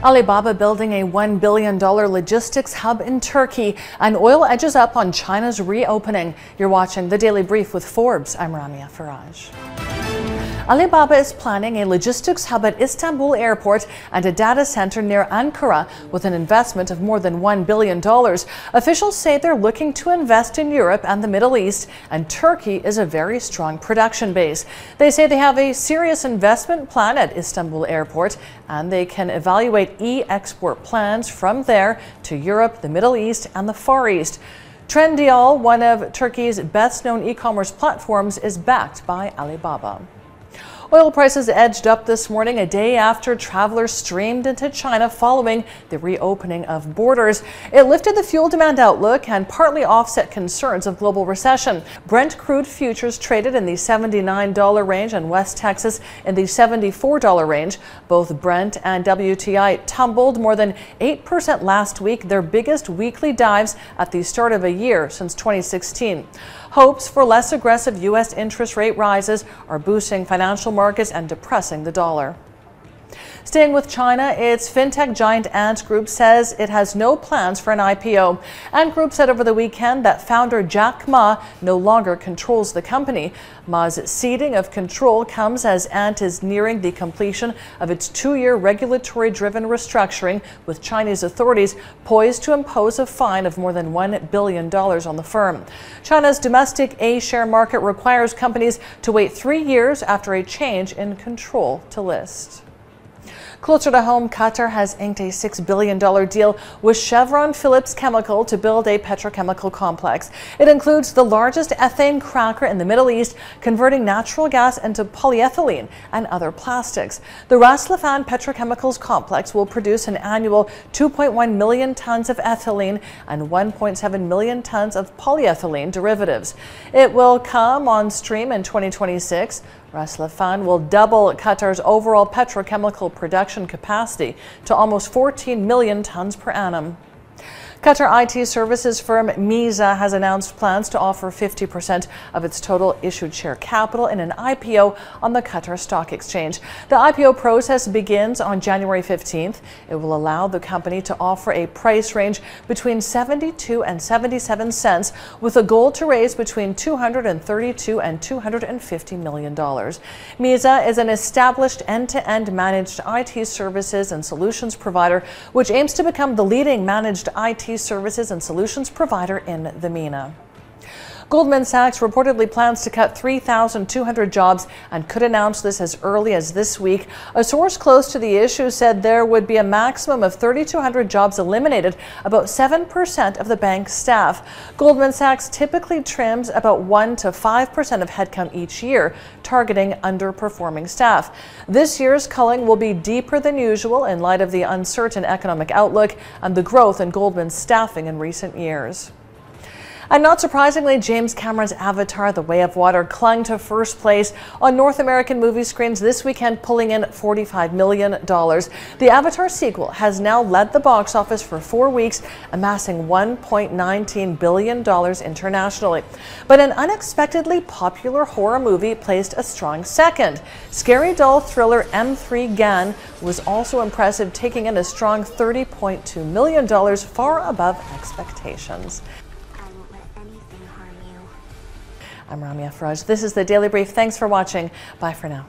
Alibaba building a $1 billion logistics hub in Turkey, and oil edges up on China's reopening. You're watching The Daily Brief with Forbes. I'm Ramia Faraj. Alibaba is planning a logistics hub at Istanbul airport and a data center near Ankara with an investment of more than $1 billion. Officials say they're looking to invest in Europe and the Middle East, and Turkey is a very strong production base. They say they have a serious investment plan at Istanbul airport, and they can evaluate e-export plans from there to Europe, the Middle East, and the Far East. Trendyol, one of Turkey's best-known e-commerce platforms, is backed by Alibaba. Oil prices edged up this morning, a day after travelers streamed into China following the reopening of borders. It lifted the fuel demand outlook and partly offset concerns of global recession. Brent crude futures traded in the $79 range and West Texas in the $74 range. Both Brent and WTI tumbled more than 8% last week, their biggest weekly dives at the start of a year since 2016. Hopes for less aggressive U.S. interest rate rises are boosting financial markets and depressing the dollar. Staying with China, its fintech giant Ant Group says it has no plans for an IPO. Ant Group said over the weekend that founder Jack Ma no longer controls the company. Ma's ceding of control comes as Ant is nearing the completion of its 2-year regulatory-driven restructuring, with Chinese authorities poised to impose a fine of more than $1 billion on the firm. China's domestic A-share market requires companies to wait 3 years after a change in control to list. Closer to home, Qatar has inked a $6 billion deal with Chevron Phillips Chemical to build a petrochemical complex. It includes the largest ethane cracker in the Middle East, converting natural gas into polyethylene and other plastics. The Ras Laffan Petrochemicals complex will produce an annual 2.1 million tons of ethylene and 1.7 million tons of polyethylene derivatives. It will come on stream in 2026. Ras Laffan will double Qatar's overall petrochemical production capacity to almost 14 million tons per annum. Qatar IT services firm Misa has announced plans to offer 50% of its total issued share capital in an IPO on the Qatar Stock Exchange. The IPO process begins on January 15th. It will allow the company to offer a price range between 72 and 77 cents, with a goal to raise between $232 and $250 million. Misa is an established end-to-end managed IT services and solutions provider, which aims to become the leading managed IT services and solutions provider in the MENA. Goldman Sachs reportedly plans to cut 3,200 jobs and could announce this as early as this week. A source close to the issue said there would be a maximum of 3,200 jobs eliminated, about 7% of the bank's staff. Goldman Sachs typically trims about 1 to 5% of headcount each year, targeting underperforming staff. This year's culling will be deeper than usual in light of the uncertain economic outlook and the growth in Goldman's staffing in recent years. And not surprisingly, James Cameron's Avatar: The Way of Water clung to first place on North American movie screens this weekend, pulling in $45 million. The Avatar sequel has now led the box office for 4 weeks, amassing $1.19 billion internationally. But an unexpectedly popular horror movie placed a strong second. Scary doll thriller M3 Gan was also impressive, taking in a strong $30.2 million, far above expectations. I'm Ramia Faraj. This is The Daily Brief. Thanks for watching. Bye for now.